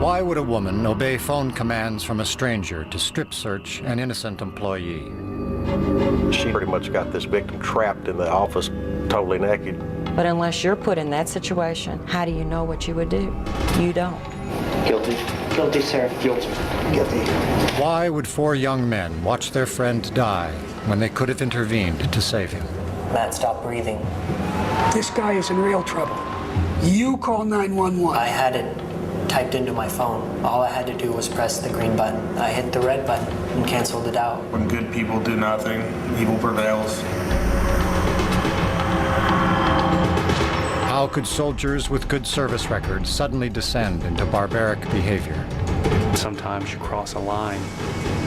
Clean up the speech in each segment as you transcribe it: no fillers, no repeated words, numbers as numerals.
Why would a woman obey phone commands from a stranger to strip search an innocent employee? She pretty much got this victim trapped in the office, totally naked. But unless you're put in that situation, how do you know what you would do? You don't. Guilty. Guilty, sir. Guilty. Guilty. Why would 4 young men watch their friend die when they could have intervened to save him? Matt, stop breathing. This guy is in real trouble. You call 911. I had it typed into my phone. All I had to do was press the green button. I hit the red button and canceled it out. When good people do nothing, evil prevails. How could soldiers with good service records suddenly descend into barbaric behavior? Sometimes you cross a line,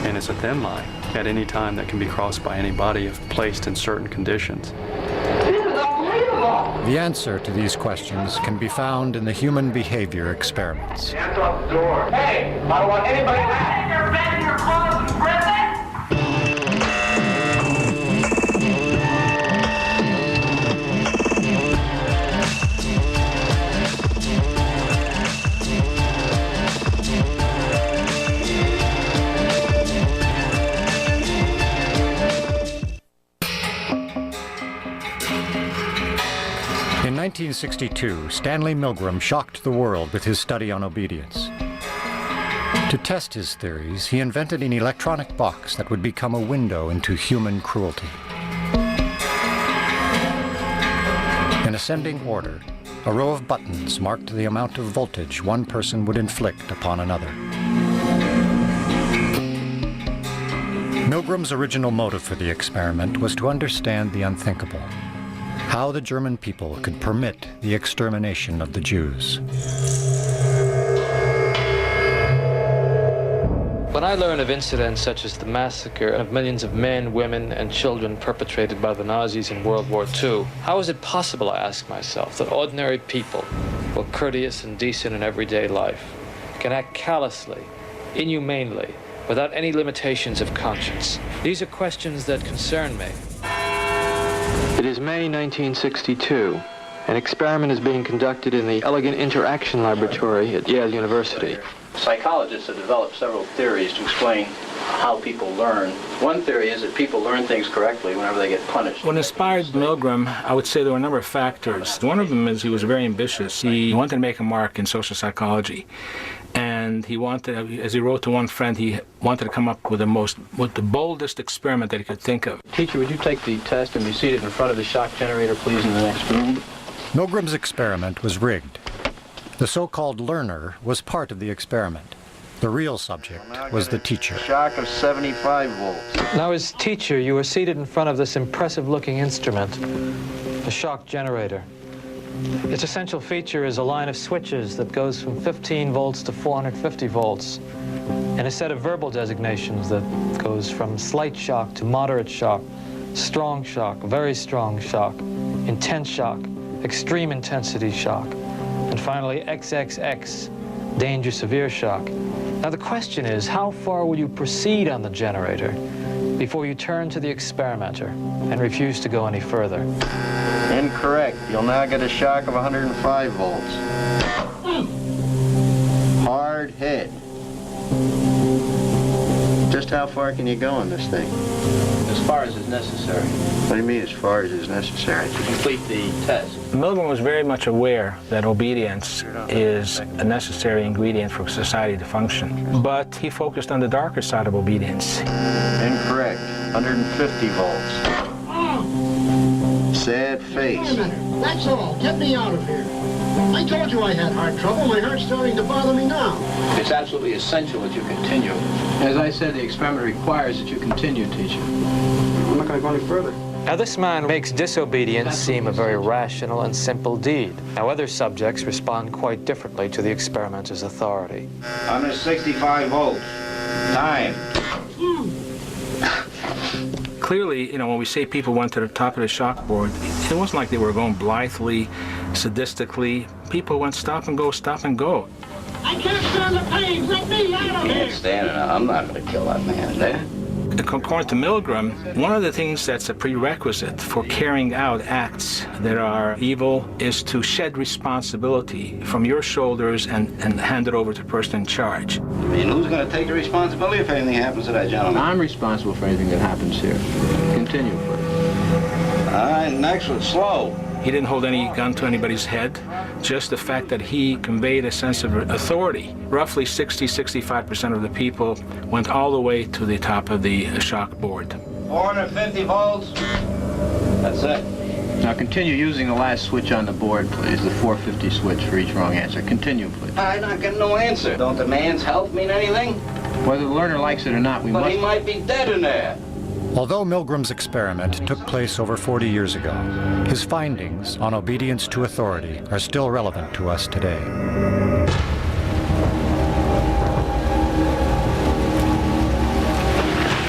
and it's a thin line. At any time that can be crossed by anybody if placed in certain conditions. The answer to these questions can be found in the human behavior experiments. Hands off the door. Hey, I don't want anybody back in your bed, in your clothes, and breath it. In 1962, Stanley Milgram shocked the world with his study on obedience. To test his theories, he invented an electronic box that would become a window into human cruelty. In ascending order, a row of buttons marked the amount of voltage one person would inflict upon another. Milgram's original motive for the experiment was to understand the unthinkable. How the German people could permit the extermination of the Jews. When I learn of incidents such as the massacre of millions of men, women, and children perpetrated by the Nazis in World War II, how is it possible, I ask myself, that ordinary people, who are courteous and decent in everyday life, can act callously, inhumanely, without any limitations of conscience? These are questions that concern me. It is May 1962. An experiment is being conducted in the Elegant Interaction Laboratory at Yale University. Psychologists have developed several theories to explain how people learn. One theory is that people learn things correctly whenever they get punished. What inspired Milgram, I would say there were a number of factors. One of them is he was very ambitious. He wanted to make a mark in social psychology. And he wanted, as he wrote to one friend, he wanted to come up with the boldest experiment that he could think of. Teacher, would you take the test and be seated in front of the shock generator, please, in the next room? Milgram's experiment was rigged. The so-called learner was part of the experiment. The real subject was the teacher. Shock of 75 volts. Now, as teacher, you were seated in front of this impressive-looking instrument, the shock generator. Its essential feature is a line of switches that goes from 15 volts to 450 volts, and a set of verbal designations that goes from slight shock to moderate shock, strong shock, very strong shock, intense shock, extreme intensity shock, and finally XXX, danger severe shock. Now the question is, how far will you proceed on the generator before you turn to the experimenter and refuse to go any further? Incorrect. You'll now get a shock of 105 volts. Hard hit. Just how far can you go on this thing? As far as is necessary. What do you mean, as far as is necessary? To complete the test. Milgram was very much aware that obedience is a necessary ingredient for society to function. But he focused on the darker side of obedience. Incorrect. 150 volts. Sad face. Wait a minute. That's all. Get me out of here. I told you I had heart trouble. My heart's starting to bother me now. It's absolutely essential that you continue. As I said, the experiment requires that you continue, teacher. I'm not going to go any further. Now this man makes disobedience seem a very rational and simple deed. Now other subjects respond quite differently to the experimenter's authority. 165 volts. Time. Clearly, when we say people went to the top of the shock board, it wasn't like they were going blithely, sadistically. People went stop and go, stop and go. I can't stand the pain. Let me out of here. Can't stand it. I'm not going to kill that man, eh? According to Milgram, one of the things that's a prerequisite for carrying out acts that are evil is to shed responsibility from your shoulders and hand it over to the person in charge. I mean, who's going to take the responsibility if anything happens to that gentleman? I'm responsible for anything that happens here. Continue, please. All right, next one, slow. He didn't hold any gun to anybody's head, just the fact that he conveyed a sense of authority. Roughly 60-65% of the people went all the way to the top of the shock board. 450 volts. That's it. Now continue using the last switch on the board, please. The 450 switch for each wrong answer. Continue, please. I'm not getting no answer. Don't the man's health mean anything? Whether the learner likes it or not, we must... But he might be dead in there. Although Milgram's experiment took place over 40 years ago, his findings on obedience to authority are still relevant to us today.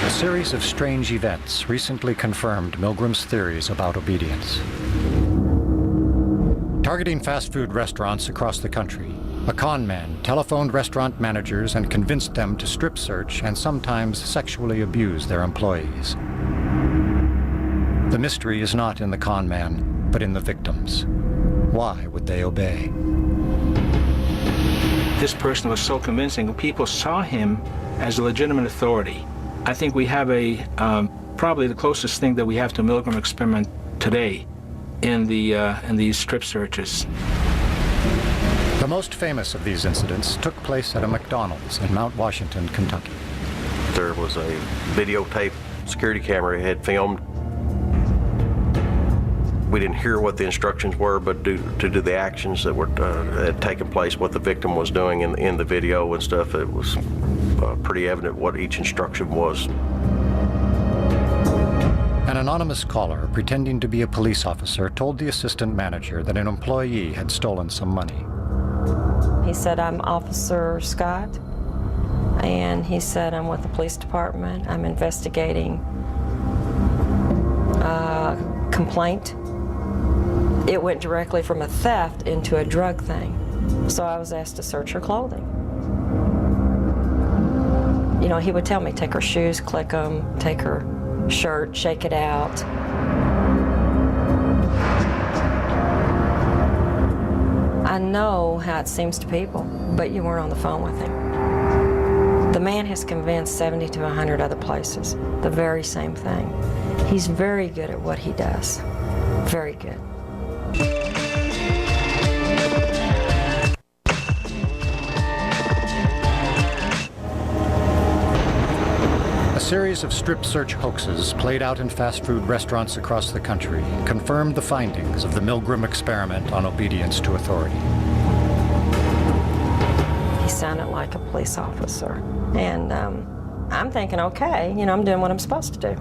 A series of strange events recently confirmed Milgram's theories about obedience. Targeting fast food restaurants across the country, a con man telephoned restaurant managers and convinced them to strip search and sometimes sexually abuse their employees. The mystery is not in the con man, but in the victims. Why would they obey? This person was so convincing, people saw him as a legitimate authority. I think we have probably the closest thing that we have to a Milgram experiment today in these strip searches. The most famous of these incidents took place at a McDonald's in Mount Washington, Kentucky. There was a videotape security camera had filmed. We didn't hear what the instructions were, but due to the actions that were had taken place, what the victim was doing in the video and stuff, it was pretty evident what each instruction was. An anonymous caller pretending to be a police officer told the assistant manager that an employee had stolen some money. He said, "I'm Officer Scott," and he said, "I'm with the police department. I'm investigating a complaint." It went directly from a theft into a drug thing. So I was asked to search her clothing. You know, he would tell me, take her shoes, click them, take her shirt, shake it out. I know how it seems to people, but you weren't on the phone with him. The man has convinced 70 to 100 other places the very same thing. He's very good at what he does. Very good. A series of strip search hoaxes played out in fast food restaurants across the country confirmed the findings of the Milgram experiment on obedience to authority. He sounded like a police officer. And I'm thinking, okay, you know, I'm doing what I'm supposed to do.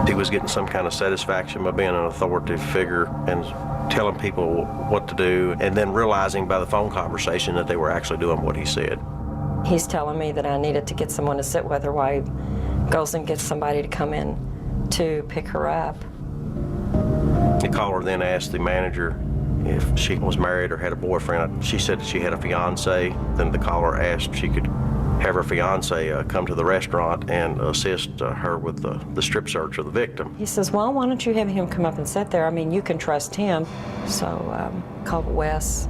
He was getting some kind of satisfaction by being an authoritative figure and telling people what to do, and then realizing by the phone conversation that they were actually doing what he said. He's telling me that I needed to get someone to sit with her while he goes and gets somebody to come in to pick her up. The caller then asked the manager if she was married or had a boyfriend. She said that she had a fiance. Then the caller asked if she could have her fiance come to the restaurant and assist her with the strip search of the victim. He says, well, why don't you have him come up and sit there? I mean, you can trust him. So called Wes,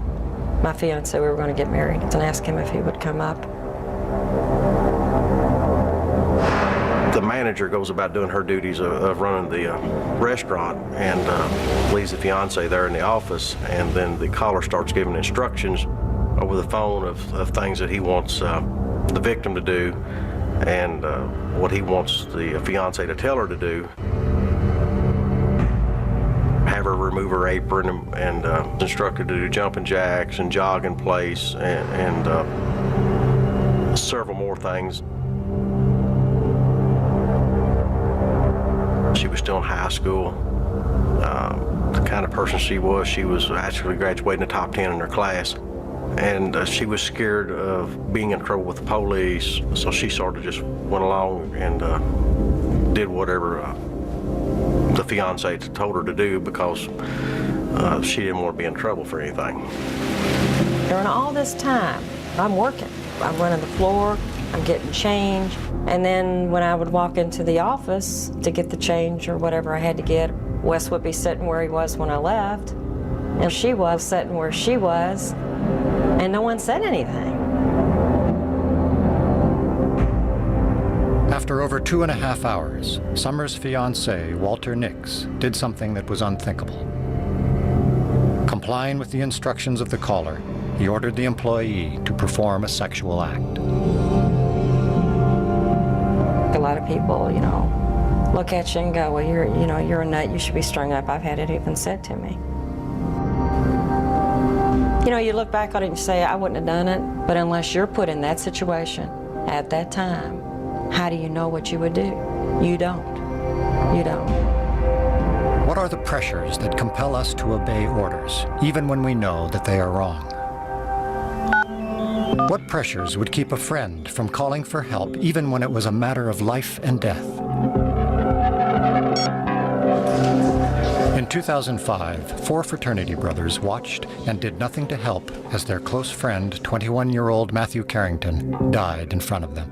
my fiance, we were going to get married, and asked him if he would come up. The manager goes about doing her duties of running the restaurant and leaves the fiance there in the office, and then the caller starts giving instructions over the phone of things that he wants the victim to do and what he wants the fiance to tell her to do. Have her remove her apron and instructed to do jumping jacks and jog in place and several more things. She was still in high school. The kind of person she was actually graduating the top 10 in her class. And she was scared of being in trouble with the police, so she sort of just went along and did whatever the fiance told her to do because she didn't want to be in trouble for anything. During all this time, I'm working. I'm running the floor, I'm getting change. And then when I would walk into the office to get the change or whatever I had to get, Wes would be sitting where he was when I left, and she was sitting where she was, and no one said anything. After over 2.5 hours, Summer's fiancé, Walter Nix, did something that was unthinkable. Complying with the instructions of the caller, he ordered the employee to perform a sexual act. A lot of people, look at you and go, well, you're a nut, you should be strung up. I've had it even said to me. You look back on it and you say, I wouldn't have done it, but unless you're put in that situation at that time, how do you know what you would do? You don't. You don't. What are the pressures that compel us to obey orders, even when we know that they are wrong? What pressures would keep a friend from calling for help, even when it was a matter of life and death? In 2005, 4 fraternity brothers watched and did nothing to help as their close friend, 21-year-old Matthew Carrington, died in front of them.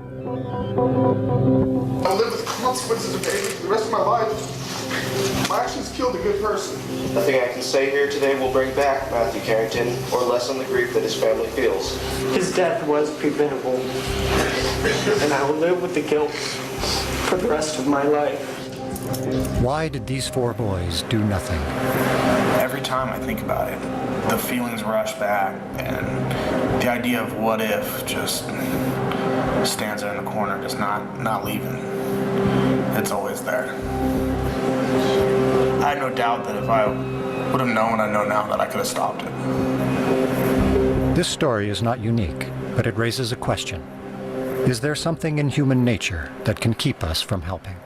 I'll live with the consequences of pain for the rest of my life. My actions killed a good person. Nothing I can say here today will bring back Matthew Carrington or lessen the grief that his family feels. His death was preventable, and I will live with the guilt for the rest of my life. Why did these 4 boys do nothing? Every time I think about it, the feelings rush back, and the idea of what if just stands there in the corner, just not leaving. It's always there. I had no doubt that if I would have known what I know now, that I could have stopped it. This story is not unique, but it raises a question. Is there something in human nature that can keep us from helping?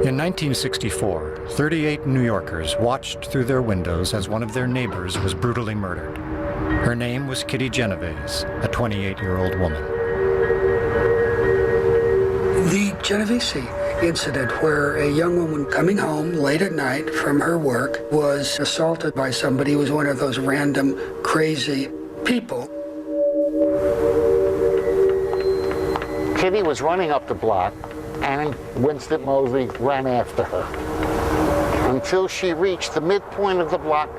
In 1964, 38 New Yorkers watched through their windows as one of their neighbors was brutally murdered. Her name was Kitty Genovese, a 28-year-old woman. The Genovese incident where a young woman coming home late at night from her work was assaulted by somebody who was one of those random, crazy people. Kitty was running up the block, and Winston Mosley ran after her until she reached the midpoint of the block,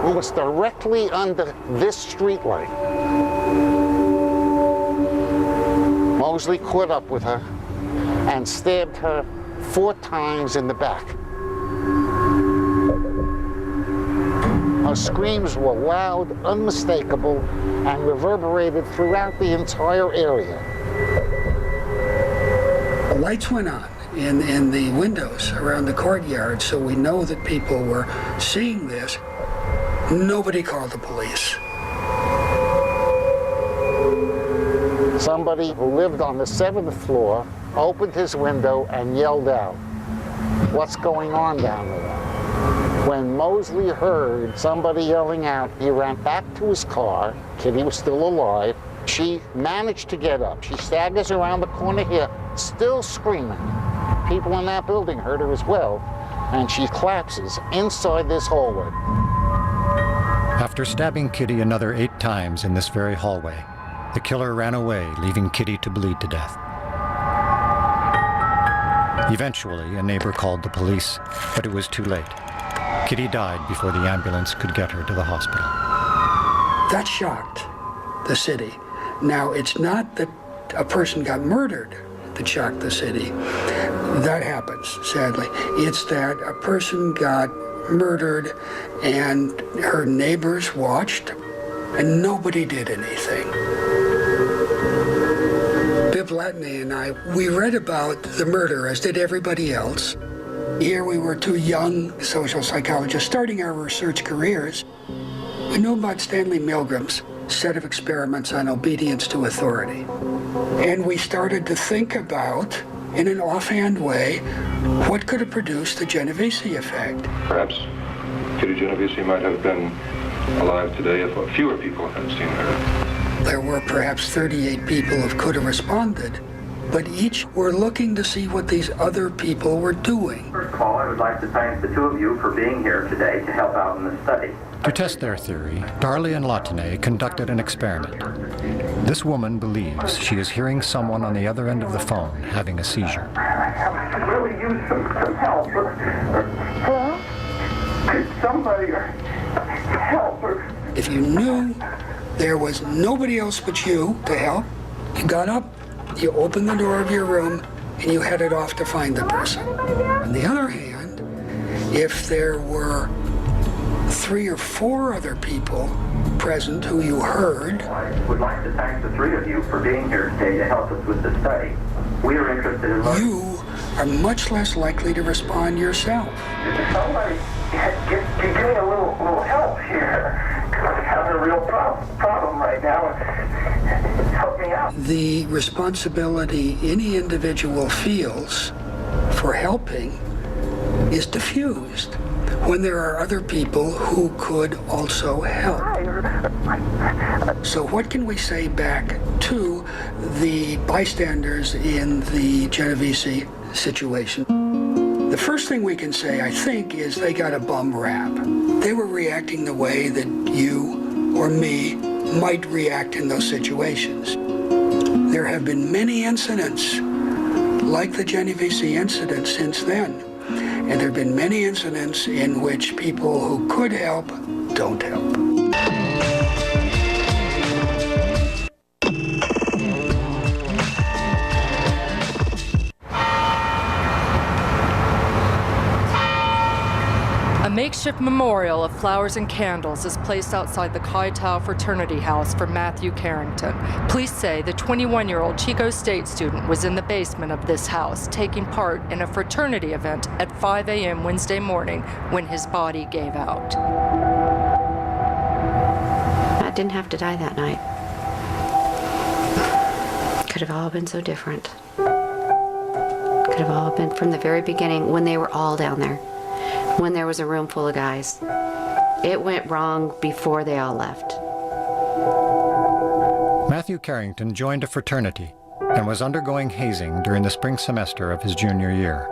almost directly under this street light. Mosley caught up with her and stabbed her 4 times in the back. Her screams were loud, unmistakable, and reverberated throughout the entire area. The lights went on in the windows around the courtyard, so we know that people were seeing this. Nobody called the police. Somebody who lived on the 7th floor opened his window and yelled out, "What's going on down there?" When Mosley heard somebody yelling out, he ran back to his car. Kitty was still alive. She managed to get up. She staggers around the corner here, still screaming. People in that building heard her as well, and she collapses inside this hallway. After stabbing Kitty another 8 times in this very hallway, the killer ran away, leaving Kitty to bleed to death. Eventually, a neighbor called the police, but it was too late. Kitty died before the ambulance could get her to the hospital. That shocked the city. Now, it's not that a person got murdered that shocked the city. That happens, sadly. It's that a person got murdered and her neighbors watched and nobody did anything. Bibb Latney and I, we read about the murder, as did everybody else. Here we were 2 young social psychologists starting our research careers. We knew about Stanley Milgram's set of experiments on obedience to authority. And we started to think about, in an offhand way, what could have produced the Genovese effect. Perhaps Kitty Genovese might have been alive today if fewer people had seen her. There were perhaps 38 people who could have responded, but each were looking to see what these other people were doing. First of all, I would like to thank the 2 of you for being here today to help out in this study. To test their theory, Darley and Latney conducted an experiment. This woman believes she is hearing someone on the other end of the phone having a seizure. I could really use some help. Hello? Could somebody help? If you knew there was nobody else but you to help, you got up, you opened the door of your room, and you headed off to find the person. On the other hand, if there were 3 or 4 other people present who you heard, I would like to thank the 3 of you for being here today to help us with this study. We are interested in learning. you are much less likely to respond yourself. Somebody give me a little help here. I'm having a real problem right now. Help me out. The responsibility any individual feels for helping is diffused when there are other people who could also help. So what can we say back to the bystanders in the Genovese situation? The first thing we can say, I think, is they got a bum rap. They were reacting the way that you or me might react in those situations. There have been many incidents like the Genovese incident since then. And there have been many incidents in which people who could help don't help. A makeshift memorial of flowers and candles is placed outside the Chi Tau fraternity house for Matthew Carrington. Police say the 21-year-old Chico State student was in the basement of this house taking part in a fraternity event at 5 a.m. Wednesday morning when his body gave out. Matt didn't have to die that night. Could have all been so different. Could have all been from the very beginning when they were all down there. When there was a room full of guys. It went wrong before they all left. Matthew Carrington joined a fraternity and was undergoing hazing during the spring semester of his junior year.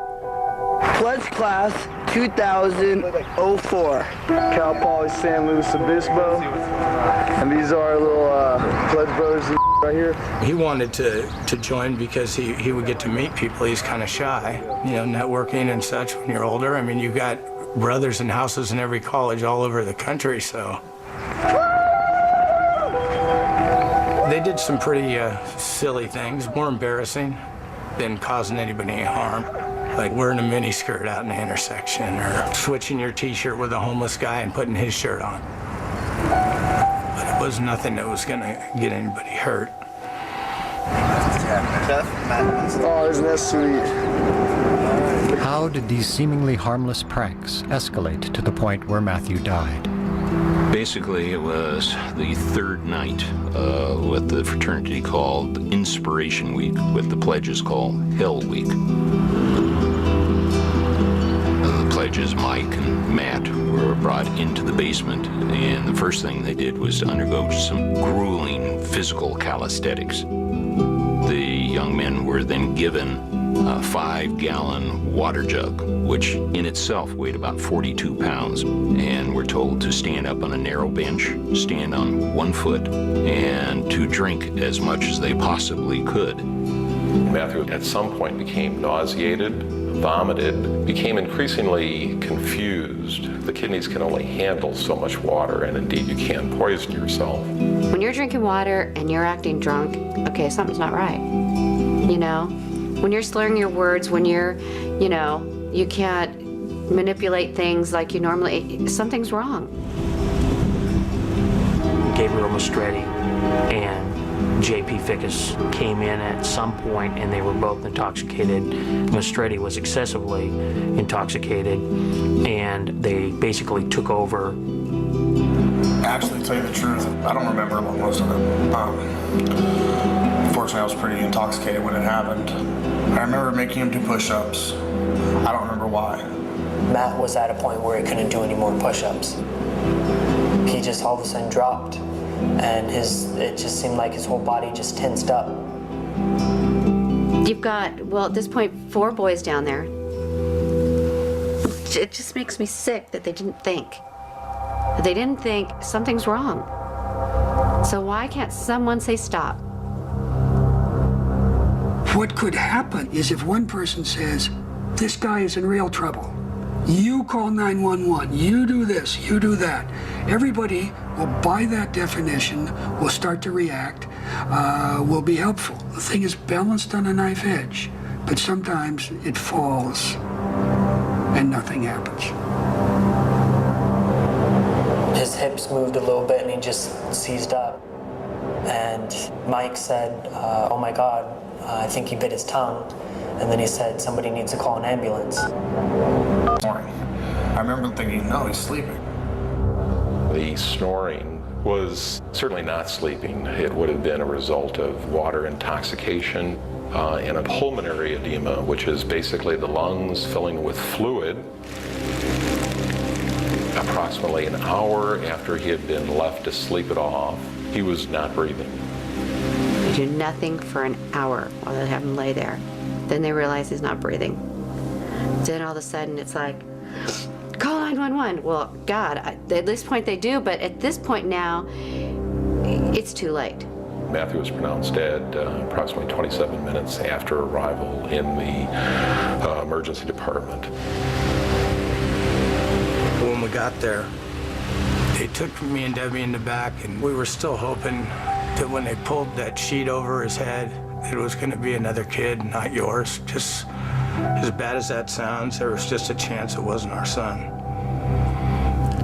Pledge class 2004. Cal Poly San Luis Obispo. And these are our little pledge brothers right here. He wanted to join because he would get to meet people. He's kind of shy, you know, networking and such when you're older. I mean, you've got brothers and houses in every college all over the country, so. They did some pretty silly things, more embarrassing than causing anybody any harm. Like wearing a miniskirt out in the intersection or switching your t-shirt with a homeless guy and putting his shirt on. But it was nothing that was gonna get anybody hurt. Oh, isn't that sweet? How did these seemingly harmless pranks escalate to the point where Matthew died? Basically, it was the 3rd night, what the fraternity called Inspiration Week, what the pledges call Hell Week. The pledges, Mike and Matt, were brought into the basement, and the first thing they did was to undergo some grueling physical calisthenics. The young men were then given a 5-gallon water jug, which in itself weighed about 42 pounds, and were told to stand up on a narrow bench, stand on 1 foot, and to drink as much as they possibly could. Matthew at some point became nauseated, vomited, became increasingly confused. The kidneys can only handle so much water, and indeed you can poison yourself. When you're drinking water and you're acting drunk, okay, something's not right. You know? When you're slurring your words, when you're, you know, you can't manipulate things like you normally, something's wrong. Gabriel Mastretti and J.P. Fickus came in at some point and they were both intoxicated. Mastretti was excessively intoxicated and they basically took over. Actually, to tell you the truth, I don't remember most of it. Unfortunately, I was pretty intoxicated when it happened. I remember making him do push-ups. I don't remember why. Matt was at a point where he couldn't do any more push-ups. He just all of a sudden dropped, and it just seemed like his whole body just tensed up. You've got, well, at this point, 4 boys down there. It just makes me sick that they didn't think. They didn't think something's wrong. So why can't someone say stop? What could happen is if one person says, this guy is in real trouble, you call 911, you do this, you do that. Everybody will buy that definition, will start to react, will be helpful. The thing is balanced on a knife edge, but sometimes it falls and nothing happens. His hips moved a little bit and he just seized up. And Mike said, oh my God, I think he bit his tongue. And then he said, somebody needs to call an ambulance. I remember thinking, no, he's sleeping. The snoring was certainly not sleeping. It would have been a result of water intoxication and a pulmonary edema, which is basically the lungs filling with fluid. Approximately an hour after he had been left to sleep it off, he was not breathing. They do nothing for an hour while they have him lay there. Then they realize he's not breathing. Then all of a sudden it's like, call 911. Well, God, at this point they do, but at this point now, it's too late. Matthew was pronounced dead approximately 27 minutes after arrival in the emergency department. When we got there, they took me and Debbie in the back, and we were still hoping that when they pulled that sheet over his head, it was going to be another kid, not yours. Just as bad as that sounds, there was just a chance it wasn't our son.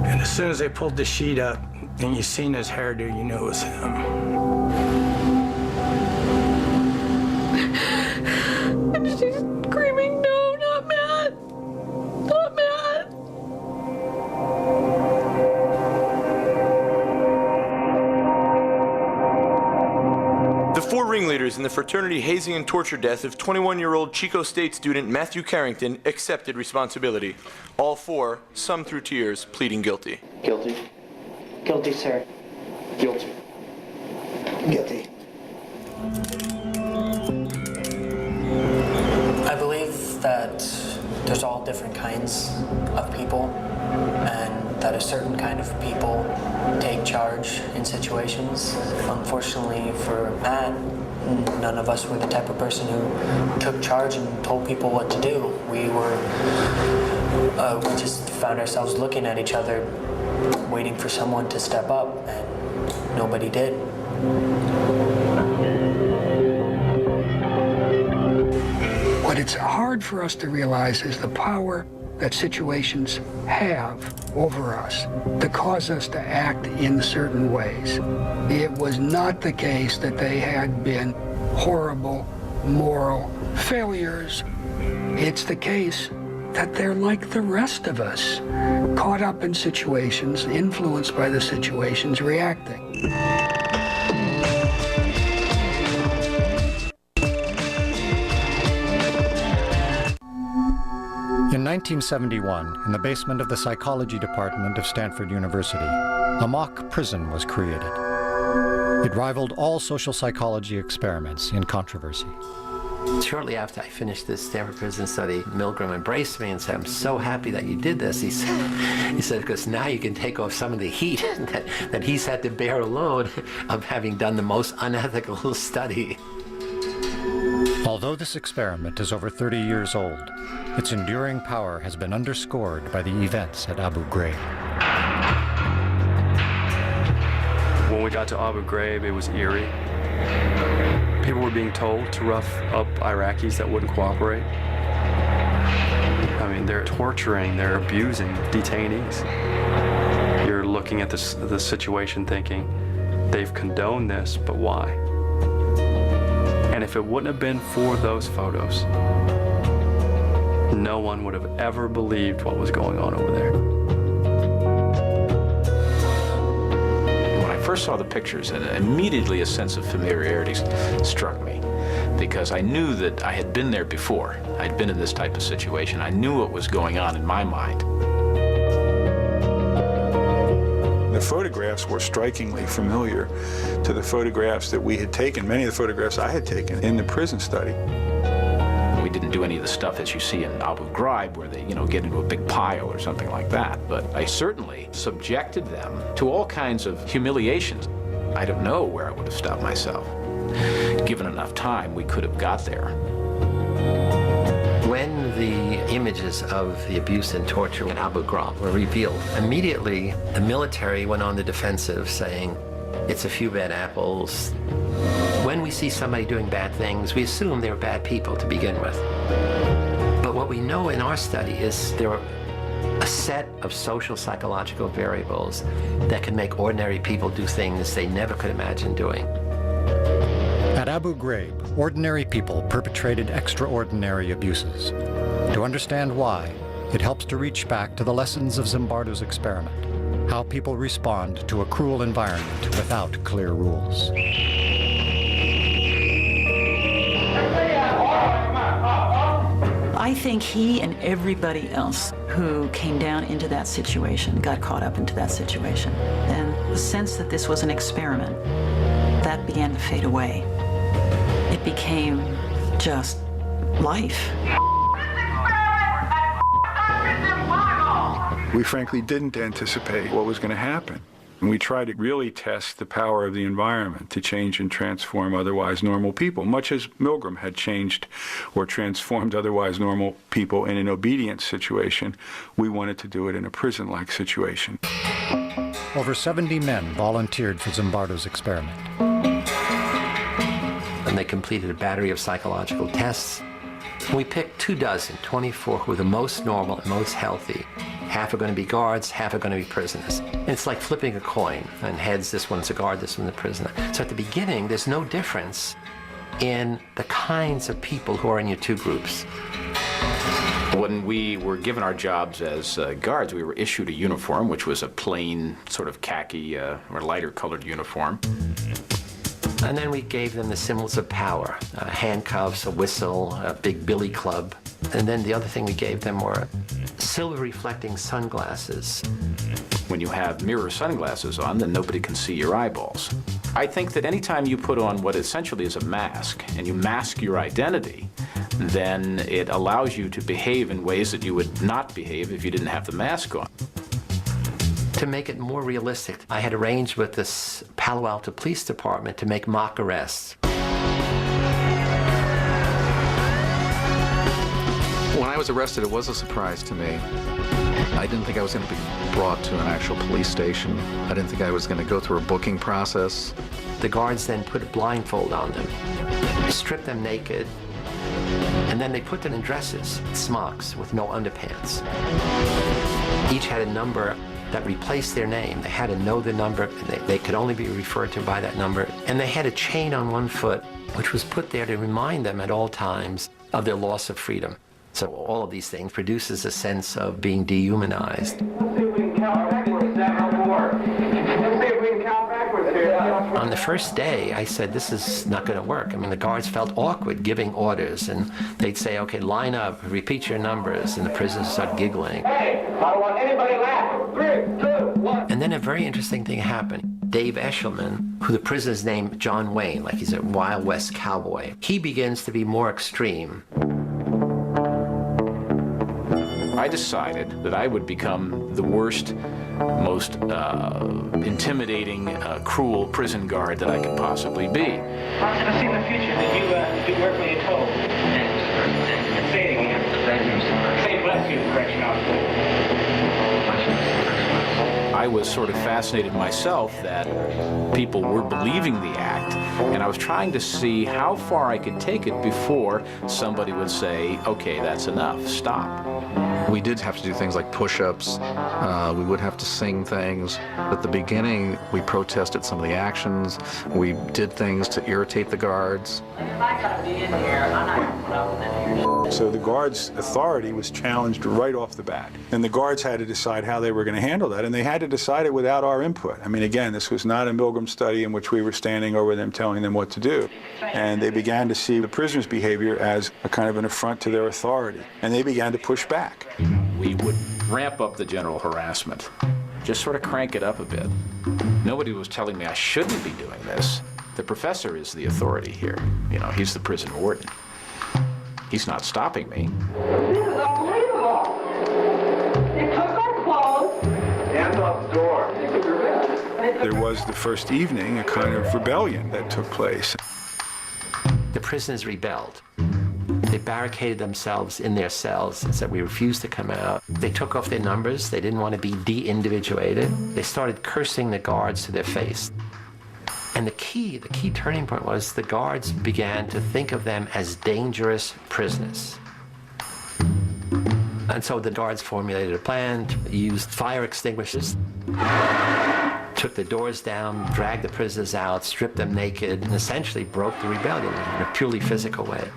And as soon as they pulled the sheet up and you seen his hairdo, you knew it was him. And she's screaming, no, not Matt, not Matt. The four ringleaders in the fraternity hazing and torture death of 21-year-old Chico State student Matthew Carrington accepted responsibility. All four, some through tears, pleading guilty. Guilty. Guilty, sir. Guilty. Guilty. I believe that there's all different kinds of people, and that a certain kind of people take charge in situations. Unfortunately for Matt, none of us were the type of person who took charge and told people what to do. We just found ourselves looking at each other, waiting for someone to step up, and nobody did. What it's hard for us to realize is the power that situations have over us to cause us to act in certain ways. It was not the case that they had been horrible moral failures. It's the case that they're like the rest of us, caught up in situations, influenced by the situations, reacting. In 1971, in the basement of the psychology department of Stanford University, a mock prison was created. It rivaled all social psychology experiments in controversy. Shortly after I finished this Stanford prison study, Milgram embraced me and said, "I'm so happy that you did this." He said, because now you can take off some of the heat that he's had to bear alone of having done the most unethical study. Although this experiment is over 30 years old, its enduring power has been underscored by the events at Abu Ghraib. When we got to Abu Ghraib, it was eerie. People were being told to rough up Iraqis that wouldn't cooperate. I mean, they're torturing, they're abusing detainees. You're looking at the situation thinking, they've condoned this, but why? And if it wouldn't have been for those photos, no one would have ever believed what was going on over there. When I first saw the pictures, immediately a sense of familiarity struck me, because I knew that I had been there before. I'd been in this type of situation. I knew what was going on in my mind. The photographs were strikingly familiar to the photographs that we had taken, many of the photographs I had taken in the prison study. We didn't do any of the stuff that you see in Abu Ghraib where they, get into a big pile or something like that. But I certainly subjected them to all kinds of humiliations. I don't know where I would have stopped myself. Given enough time, we could have got there. When the images of the abuse and torture in Abu Ghraib were revealed, immediately the military went on the defensive, saying, it's a few bad apples. When we see somebody doing bad things, we assume they're bad people to begin with. But what we know in our study is there are a set of social psychological variables that can make ordinary people do things they never could imagine doing. At Abu Ghraib, ordinary people perpetrated extraordinary abuses. To understand why, it helps to reach back to the lessons of Zimbardo's experiment, how people respond to a cruel environment without clear rules. I think he and everybody else who came down into that situation got caught up into that situation. And the sense that this was an experiment, that began to fade away. It became just life. We frankly didn't anticipate what was going to happen. And we tried to really test the power of the environment to change and transform otherwise normal people, much as Milgram had changed or transformed otherwise normal people in an obedience situation. We wanted to do it in a prison-like situation. Over 70 men volunteered for Zimbardo's experiment. And they completed a battery of psychological tests. We picked 24 who were the most normal and most healthy. Half are going to be guards, half are going to be prisoners. And it's like flipping a coin. And heads, this one's a guard, this one's a prisoner. So at the beginning, there's no difference in the kinds of people who are in your two groups. When we were given our jobs as guards, we were issued a uniform, which was a plain sort of khaki or lighter colored uniform. And then we gave them the symbols of power, handcuffs, a whistle, a big billy club. And then the other thing we gave them were silver-reflecting sunglasses. When you have mirror sunglasses on, then nobody can see your eyeballs. I think that anytime you put on what essentially is a mask, and you mask your identity, then it allows you to behave in ways that you would not behave if you didn't have the mask on. To make it more realistic, I had arranged with this Palo Alto Police Department to make mock arrests. When I was arrested, it was a surprise to me. I didn't think I was going to be brought to an actual police station. I didn't think I was going to go through a booking process. The guards then put a blindfold on them, stripped them naked, and then they put them in dresses, smocks with no underpants. Each had a number that replaced their name. They had to know the number, and they could only be referred to by that number. And they had a chain on one foot, which was put there to remind them at all times of their loss of freedom. So all of these things produces a sense of being dehumanized. On the first day, I said, this is not going to work. I mean, the guards felt awkward giving orders, and they'd say, okay, line up, repeat your numbers, and the prisoners start giggling. Hey, I don't want anybody laughing. 3, 2, 1. And then a very interesting thing happened. Dave Eshelman, who the prisoners named John Wayne, like he's a Wild West cowboy, he begins to be more extreme. I decided that I would become the worst, most intimidating, cruel prison guard that I could possibly be. I see in the future that you do work when you're told. Say it again. Say bless you, correctional officer. I was sort of fascinated myself that people were believing the act, and I was trying to see how far I could take it before somebody would say, okay, that's enough, stop. We did have to do things like push-ups. We would have to sing things. At the beginning, we protested some of the actions. We did things to irritate the guards. So the guards' authority was challenged right off the bat. And the guards had to decide how they were going to handle that, and they had to decide it without our input. I mean, again, this was not a Milgram study in which we were standing over them telling them what to do. And they began to see the prisoners' behavior as a kind of an affront to their authority, and they began to push back. We would ramp up the general harassment, just sort of crank it up a bit. Nobody was telling me I shouldn't be doing this. The professor is the authority here. You know, he's the prison warden. He's not stopping me. This is unbelievable. They took our clothes. Hands off the door. They There was the first evening, a kind of rebellion that took place. The prisoners rebelled. They barricaded themselves in their cells and said, we refuse to come out. They took off their numbers. They didn't want to be de-individuated. They started cursing the guards to their face. And the key turning point was the guards began to think of them as dangerous prisoners. And so the guards formulated a plan, used fire extinguishers, took the doors down, dragged the prisoners out, stripped them naked, and essentially broke the rebellion in a purely physical way.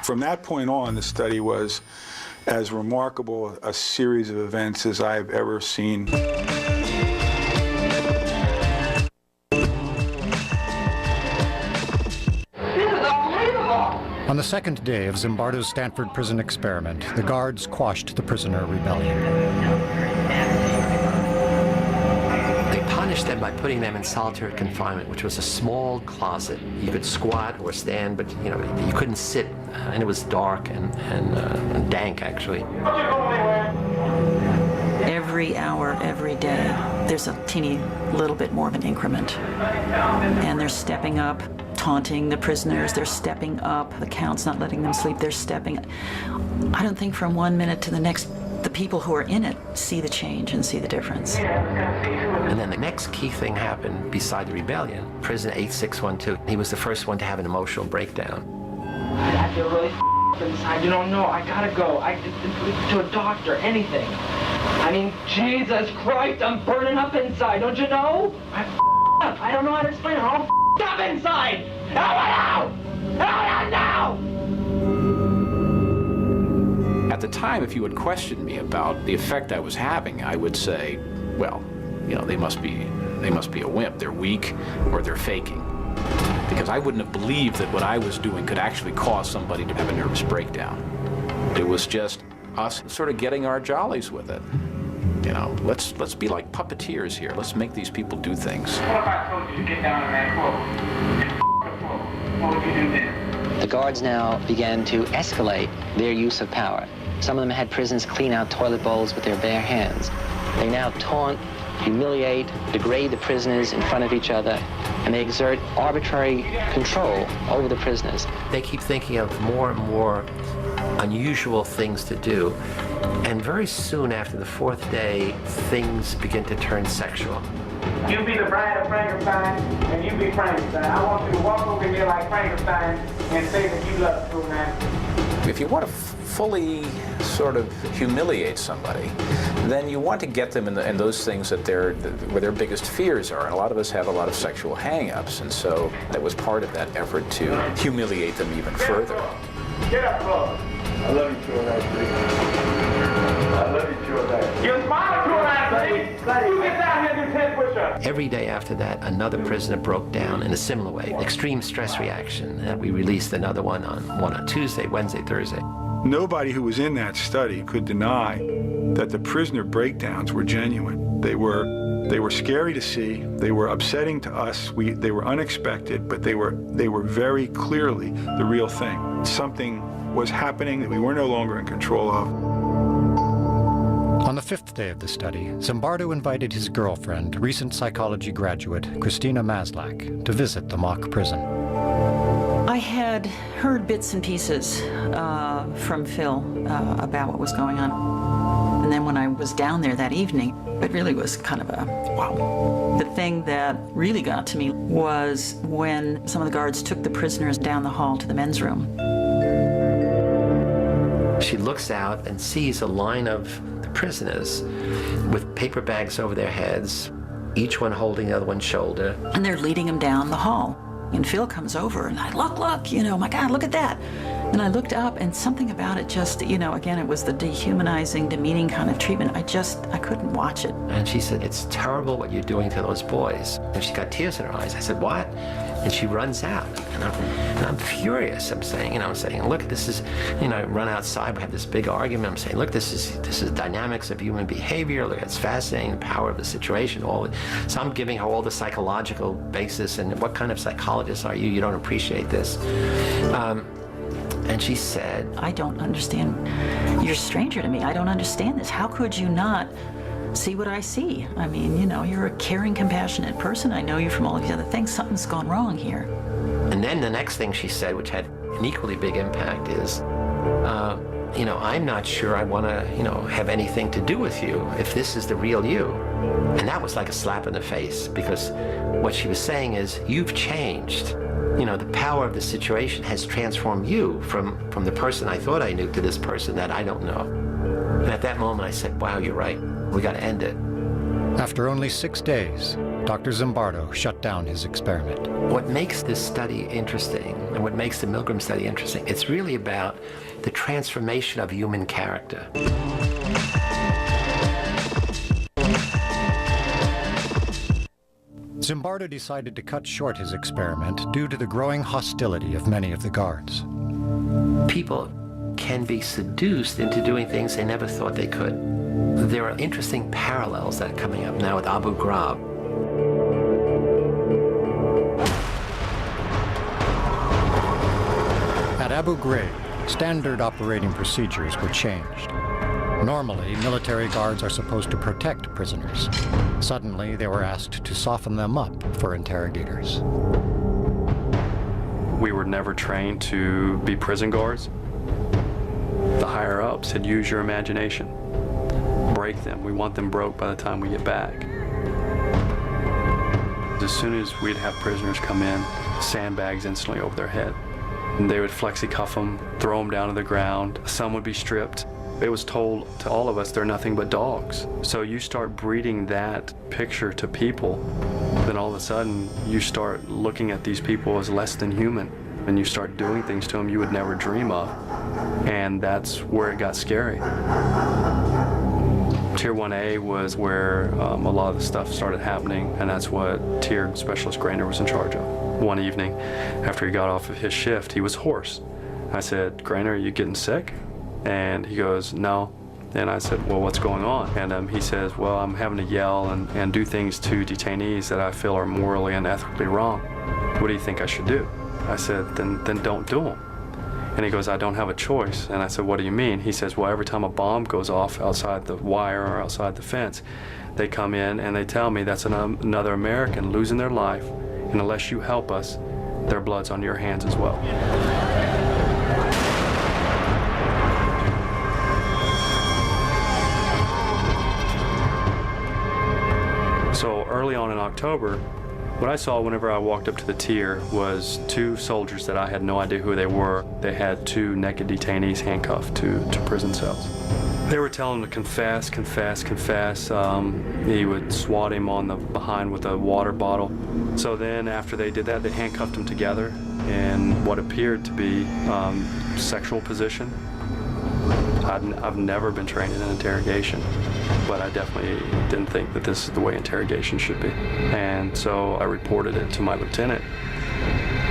From that point on, the study was as remarkable a series of events as I've ever seen. On the second day of Zimbardo's Stanford prison experiment, the guards quashed the prisoner rebellion. They punished them by putting them in solitary confinement, which was a small closet. You could squat or stand, but you couldn't sit, and it was dark and dank, actually. Every hour, every day, there's a teeny little bit more of an increment. And they're stepping up, taunting the prisoners, they're stepping up, the count's not letting them sleep, they're stepping. I don't think from 1 minute to the next, the people who are in it see the change and see the difference. And then the next key thing happened beside the rebellion. Prisoner 8612, he was the first one to have an emotional breakdown. I feel really inside. You don't know. I gotta go. To a doctor, anything. I mean, Jesus Christ, I'm burning up inside. Don't you know? I'm up. I don't know how to explain it. I'm up inside. Help me out! Help me now! At the time, if you had questioned me about the effect I was having, I would say, well, they must be a wimp. They're weak, or they're faking. Because I wouldn't have believed that what I was doing could actually cause somebody to have a nervous breakdown. It was just us sort of getting our jollies with it. Let's be like puppeteers here. Let's make these people do things. What if I told you to get down on that floor? What would you do then? The guards now began to escalate their use of power. Some of them had prisoners clean out toilet bowls with their bare hands. They now taunt, humiliate, degrade the prisoners in front of each other, and they exert arbitrary control over the prisoners. They keep thinking of more and more unusual things to do, and very soon after the fourth day, things begin to turn sexual. You be the bride of Frankenstein, and you be Frankenstein. I want you to walk over here like Frankenstein and say that you love true man. If you want to fully sort of humiliate somebody, then you want to get them in those things where their biggest fears are. And a lot of us have a lot of sexual hang-ups, and so that was part of that effort to humiliate them even further. Get up, brother. I love you, true man. I love you, true man. You're smiling, true man. You get down here and do 10 push-ups. Every day after that, another prisoner broke down in a similar way. Extreme stress reaction. We released another one on Tuesday, Wednesday, Thursday. Nobody who was in that study could deny that the prisoner breakdowns were genuine. They were scary to see. They were upsetting to us. They were unexpected, but they were very clearly the real thing. Something was happening that we were no longer in control of. On the fifth day of the study, Zimbardo invited his girlfriend, recent psychology graduate Christina Maslach, to visit the mock prison. I had heard bits and pieces from Phil about what was going on. And then when I was down there that evening, it really was kind of a wow. The thing that really got to me was when some of the guards took the prisoners down the hall to the men's room. She looks out and sees a line of the prisoners with paper bags over their heads, each one holding the other one's shoulder. And they're leading them down the hall. And Phil comes over and look, my God, look at that. And I looked up and something about it just, again, it was the dehumanizing, demeaning kind of treatment. I couldn't watch it. And she said, it's terrible what you're doing to those boys. And she got tears in her eyes. I said, what? And she runs out. And I'm furious. I'm saying, look, this is, I run outside, we have this big argument. I'm saying, look, this is dynamics of human behavior. Look, it's fascinating, the power of the situation. So I'm giving her all the psychological basis, and what kind of psychologist are you? You don't appreciate this. And she said, I don't understand. You're a stranger to me. I don't understand this. How could you not see what I see. I mean, you know, you're a caring, compassionate person. I know you from all of these other things. Something's gone wrong here. And then the next thing she said, which had an equally big impact, is, you know, I'm not sure I want to, you know, have anything to do with you if this is the real you. And that was like a slap in the face, because what she was saying is, you've changed. You know, the power of the situation has transformed you from the person I thought I knew to this person that I don't know. And at that moment I said, wow, you're right. We got to end it. After only 6 days, Dr. Zimbardo shut down his experiment. What makes this study interesting, and what makes the Milgram study interesting, it's really about the transformation of human character. Zimbardo decided to cut short his experiment due to the growing hostility of many of the guards. People can be seduced into doing things they never thought they could. There are interesting parallels that are coming up now with Abu Ghraib. At Abu Ghraib, standard operating procedures were changed. Normally, military guards are supposed to protect prisoners. Suddenly, they were asked to soften them up for interrogators. We were never trained to be prison guards. The higher-ups said, use your imagination. Break them. We want them broke by the time we get back. As soon as we'd have prisoners come in, sandbags instantly over their head. And they would flexi-cuff them, throw them down to the ground. Some would be stripped. It was told to all of us, they're nothing but dogs. So you start breeding that picture to people, then all of a sudden you start looking at these people as less than human, and you start doing things to them you would never dream of. And that's where it got scary. Tier 1A was where a lot of the stuff started happening, and that's what Tier Specialist Grainer was in charge of. One evening, after he got off of his shift, he was hoarse. I said, Grainer, are you getting sick? And he goes, no. And I said, well, what's going on? And he says, well, I'm having to yell and do things to detainees that I feel are morally and ethically wrong. What do you think I should do? I said, then don't do them. And he goes, I don't have a choice. And I said, what do you mean? He says, well, every time a bomb goes off outside the wire or outside the fence, they come in and they tell me that's another American losing their life. And unless you help us, their blood's on your hands as well. So early on in October, what I saw whenever I walked up to the tier was 2 soldiers that I had no idea who they were. They had 2 naked detainees handcuffed to prison cells. They were telling him to confess, confess, confess. He would swat him on the behind with a water bottle. So then after they did that, they handcuffed him together in what appeared to be sexual position. I've never been trained in an interrogation, but I definitely didn't think that this is the way interrogation should be. And so I reported it to my lieutenant.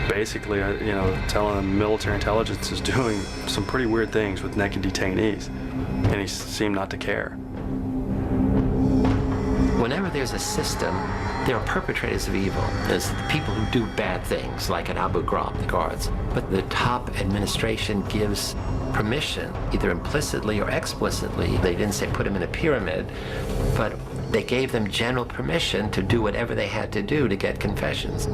Basically, you know, telling him military intelligence is doing some pretty weird things with naked detainees, and he seemed not to care. Whenever there's a system, there are perpetrators of evil. There's the people who do bad things, like at Abu Ghraib, the guards. But the top administration gives permission, either implicitly or explicitly. They didn't say put them in a pyramid, but they gave them general permission to do whatever they had to do to get confessions.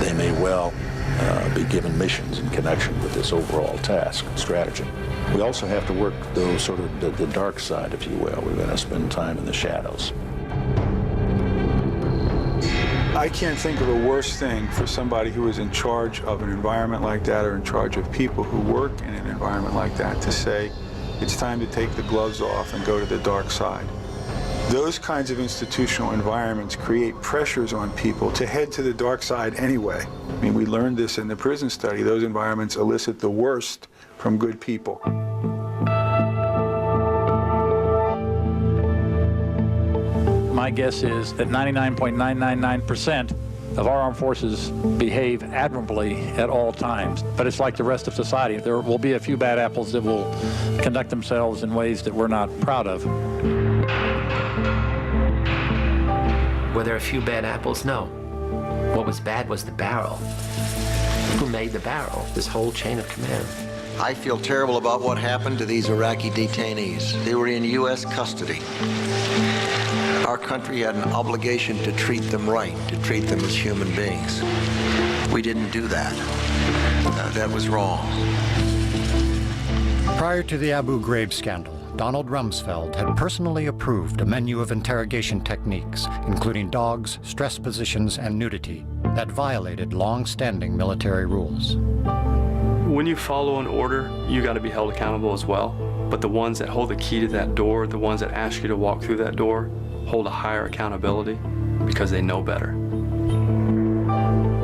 They may well be given missions in connection with this overall task strategy. We also have to work those sort of the dark side, if you will. We're going to spend time in the shadows. I can't think of a worse thing for somebody who is in charge of an environment like that, or in charge of people who work in an environment like that, to say, it's time to take the gloves off and go to the dark side. Those kinds of institutional environments create pressures on people to head to the dark side anyway. I mean, we learned this in the prison study. Those environments elicit the worst from good people. My guess is that 99.999% of our armed forces behave admirably at all times. But it's like the rest of society. There will be a few bad apples that will conduct themselves in ways that we're not proud of. Were there a few bad apples? No. What was bad was the barrel. Who made the barrel? This whole chain of command. I feel terrible about what happened to these Iraqi detainees. They were in U.S. custody. Our country had an obligation to treat them right, to treat them as human beings. We didn't do that. That was wrong. Prior to the Abu Ghraib scandal, Donald Rumsfeld had personally approved a menu of interrogation techniques, including dogs, stress positions, and nudity, that violated long-standing military rules. When you follow an order, you got to be held accountable as well. But the ones that hold the key to that door, the ones that ask you to walk through that door, hold a higher accountability because they know better.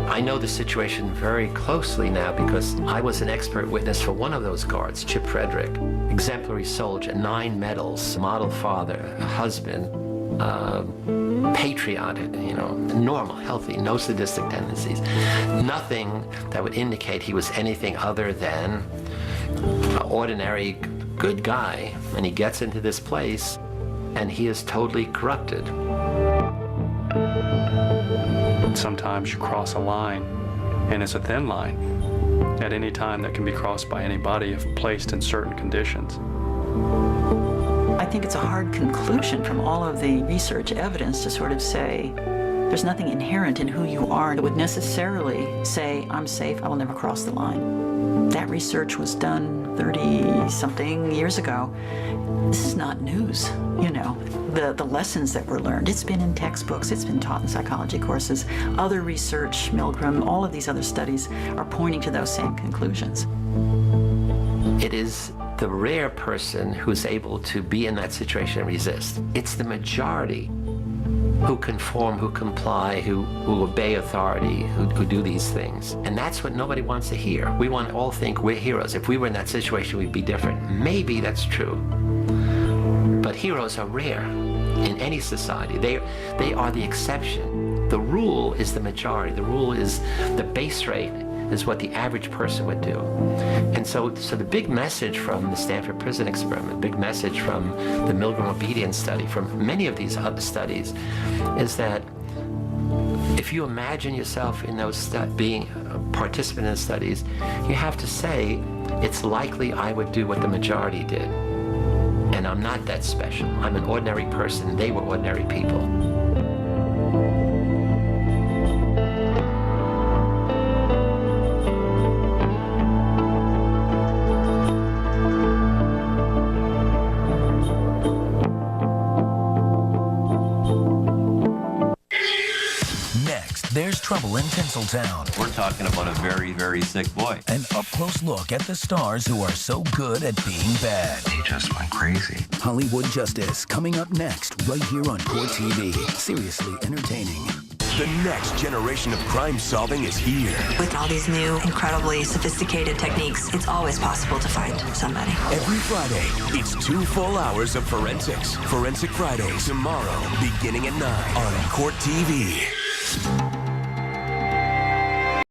I know the situation very closely now because I was an expert witness for one of those guards, Chip Frederick. Exemplary soldier, 9 medals, model father, husband, patriotic, normal, healthy, no sadistic tendencies. Nothing that would indicate he was anything other than an ordinary good guy. And he gets into this place and he is totally corrupted. Sometimes you cross a line, and it's a thin line at any time that can be crossed by anybody if placed in certain conditions. I think it's a hard conclusion from all of the research evidence to sort of say there's nothing inherent in who you are that would necessarily say, I'm safe, I will never cross the line. That research was done 30-something years ago. This is not news, The lessons that were learned, it's been in textbooks, it's been taught in psychology courses. Other research, Milgram, all of these other studies are pointing to those same conclusions. It is the rare person who's able to be in that situation and resist. It's the majority who conform, who comply, who obey authority, who do these things. And that's what nobody wants to hear. We want to all think we're heroes. If we were in that situation, we'd be different. Maybe that's true. But heroes are rare in any society. They are the exception. The rule is the majority. The rule is the base rate is what the average person would do. And so the big message from the Stanford Prison Experiment, big message from the Milgram Obedience Study, from many of these other studies, is that if you imagine yourself in those being a participant in the studies, you have to say, it's likely I would do what the majority did. And I'm not that special. I'm an ordinary person. They were ordinary people. There's trouble in Tinseltown. We're talking about a very, very sick boy. An up-close look at the stars who are so good at being bad. He just went crazy. Hollywood Justice, coming up next, right here on Court TV. Seriously entertaining. The next generation of crime solving is here. With all these new, incredibly sophisticated techniques, it's always possible to find somebody. Every Friday, it's 2 full hours of forensics. Forensic Fridays, tomorrow, beginning at 9 on Court TV.